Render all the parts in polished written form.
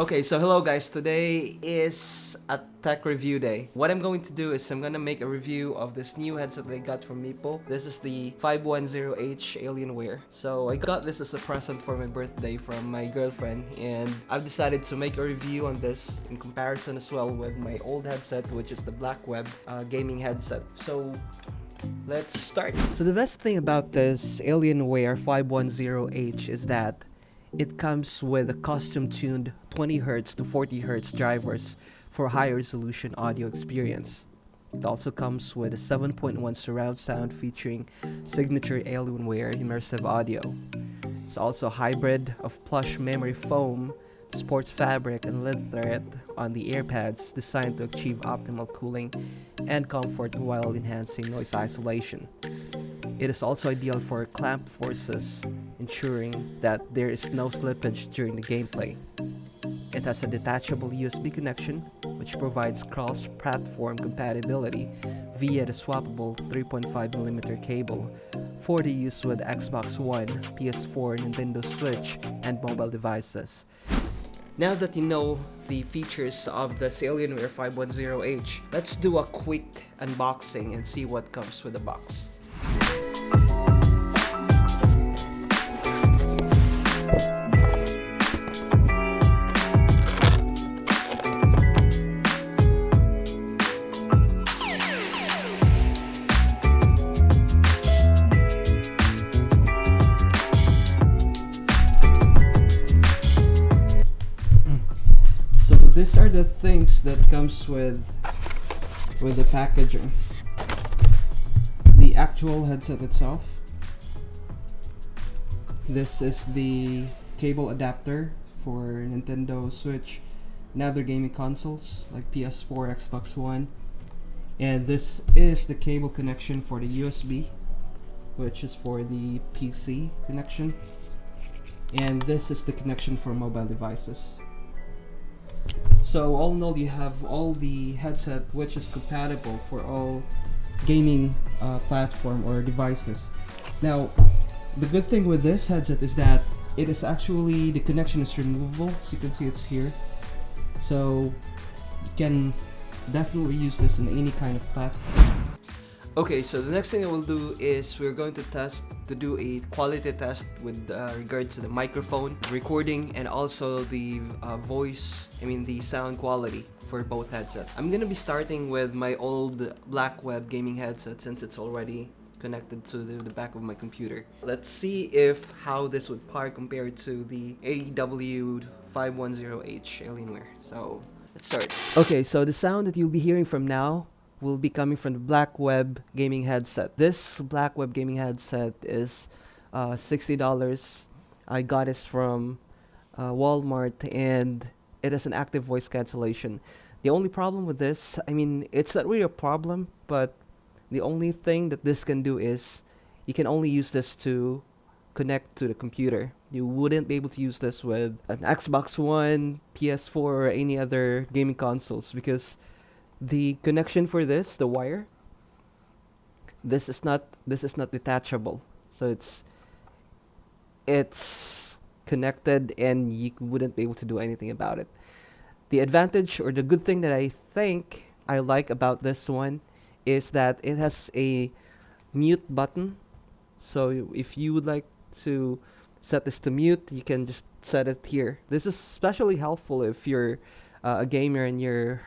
Okay, so hello guys, today is a tech review day. What I'm going to do is I'm gonna make a review of this new headset that I got from Meeple. This is the 510H Alienware. So I got this as a present for my birthday from my girlfriend, and I've decided to make a review on this in comparison as well with my old headset, which is the Blackweb gaming headset. So let's start. So the best thing about this Alienware 510H is that it comes with a custom-tuned 20Hz to 40Hz drivers for high resolution audio experience. It also comes with a 7.1 surround sound featuring signature Alienware immersive audio. It's also a hybrid of plush memory foam, sports fabric, and lid thread on the ear pads designed to achieve optimal cooling and comfort while enhancing noise isolation. It is also ideal for clamp forces, ensuring that there is no slippage during the gameplay. It has a detachable USB connection, which provides cross-platform compatibility via the swappable 3.5mm cable for the use with Xbox One, PS4, Nintendo Switch, and mobile devices. Now that you know the features of the Alienware 510H, let's do a quick unboxing and see what comes with the box. So these are the things that comes with the packaging. The actual headset itself. This is the cable adapter for Nintendo Switch and other gaming consoles like PS4, Xbox One. And this is the cable connection for the USB, which is for the PC connection. And this is the connection for mobile devices. So all in all, you have all the headset which is compatible for all gaming platform or devices. Now, the good thing with this headset is that it is actually, the connection is removable. So you can see it's here. So you can definitely use this in any kind of platform. Okay, so the next thing I will do is we're going to do a quality test with regards to the microphone, recording, and also the the sound quality for both headsets. I'm gonna be starting with my old Blackweb gaming headset since it's already connected to the back of my computer. Let's see if how this would par compared to the AW510H Alienware. So let's start. Okay, so the sound that you'll be hearing from now will be coming from the Blackweb gaming headset. This Blackweb gaming headset is $60. I got it from Walmart, and it has an active voice cancellation. The only problem with this, it's not really a problem, but the only thing that this can do is you can only use this to connect to the computer. You wouldn't be able to use this with an Xbox One, PS4, or any other gaming consoles because the connection for this, the wire, this is not detachable. So it's connected and you wouldn't be able to do anything about it. The advantage or the good thing that I think I like about this one is that it has a mute button. So if you would like to set this to mute, you can just set it here. This is especially helpful if you're a gamer and you're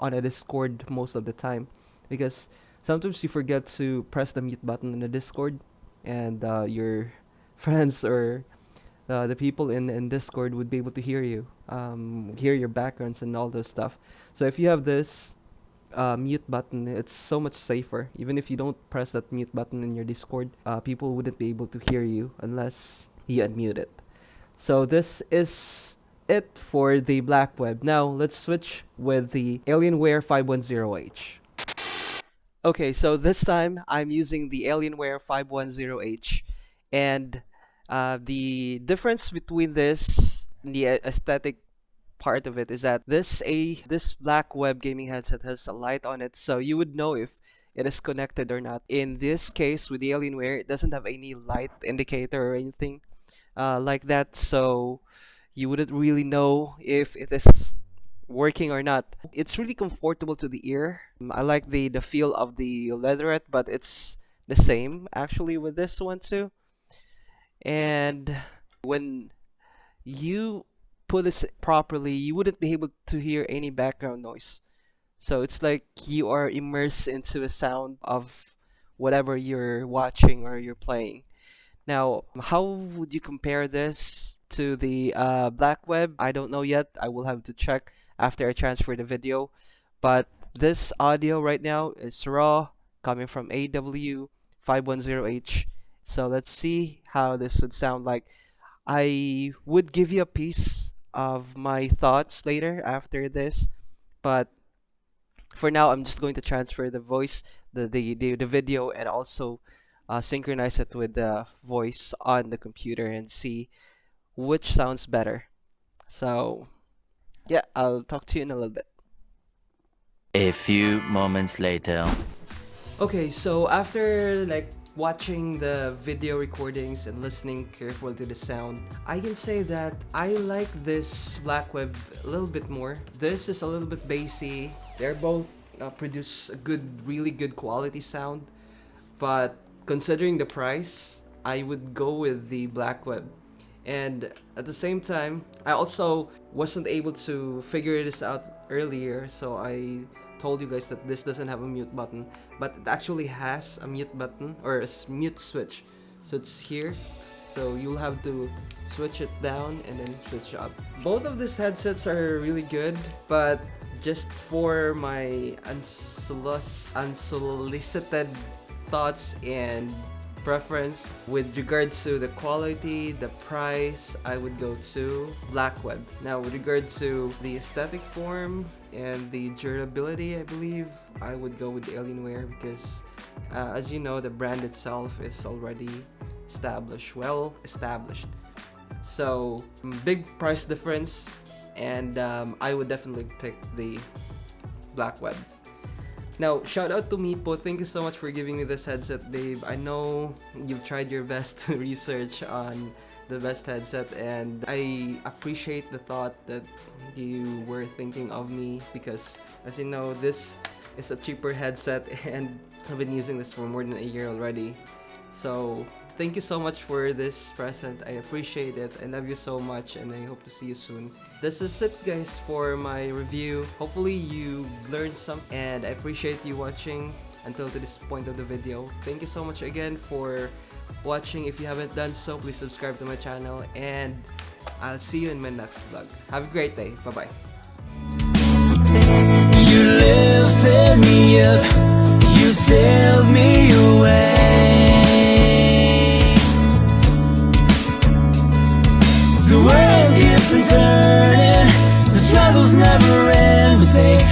on a Discord most of the time, because sometimes you forget to press the mute button in the Discord, and your friends or the people in Discord would be able to hear you, hear your backgrounds and all those stuff. So if you have this mute button, it's so much safer. Even if you don't press that mute button in your Discord, people wouldn't be able to hear you unless you unmute it. So this is it for the Blackweb. Now let's switch with the Alienware 510H. Okay, so this time I'm using the Alienware 510H, and the difference between this and the aesthetic part of it is that this Blackweb gaming headset has a light on it, so you would know if it is connected or not. In this case, with the Alienware, it doesn't have any light indicator or anything like that, so you wouldn't really know if it is working or not. It's really comfortable to the ear. I like the feel of the leatherette, but it's the same actually with this one too. And when you put this properly, you wouldn't be able to hear any background noise. So it's like you are immersed into a sound of whatever you're watching or you're playing. Now, how would you compare this to the Blackweb? I don't know yet. I will have to check after I transfer the video. But this audio right now is raw, coming from AW510H. So let's see how this would sound like. I would give you a piece of my thoughts later after this, but for now I'm just going to transfer the voice, the video, and also synchronize it with the voice on the computer and see which sounds better. So yeah, I'll talk to you in a little bit. A few moments later. Okay, so after like watching the video recordings and listening carefully to the sound, I can say that I like this Blackweb a little bit more. This is a little bit bassy. They're both produce a really good quality sound, but considering the price, I would go with the Blackweb. And at the same time, I also wasn't able to figure this out earlier, so I told you guys that this doesn't have a mute button, but it actually has a mute button or a mute switch. So it's here, so you'll have to switch it down and then switch up. Both of these headsets are really good, but just for my unsolicited thoughts and preference with regards to the quality, the price, I would go to Blackweb. Now with regard to the aesthetic form and the durability, I believe I would go with Alienware because as you know, the brand itself is already well established. So big price difference, and I would definitely pick the Blackweb. Now, shout out to Mipo. Thank you so much for giving me this headset, babe. I know you've tried your best to research on the best headset, and I appreciate the thought that you were thinking of me because, as you know, this is a cheaper headset and I've been using this for more than a year already. So, thank you so much for this present. I appreciate it. I love you so much, and I hope to see you soon. This is it, guys, for my review. Hopefully you learned some, and I appreciate you watching until to this point of the video. Thank you so much again for watching. If you haven't done so, please subscribe to my channel, and I'll see you in my next vlog. Have a great day. Bye-bye. You lifted me up, you sailed me away. The world keeps on turning, the struggles never end. We take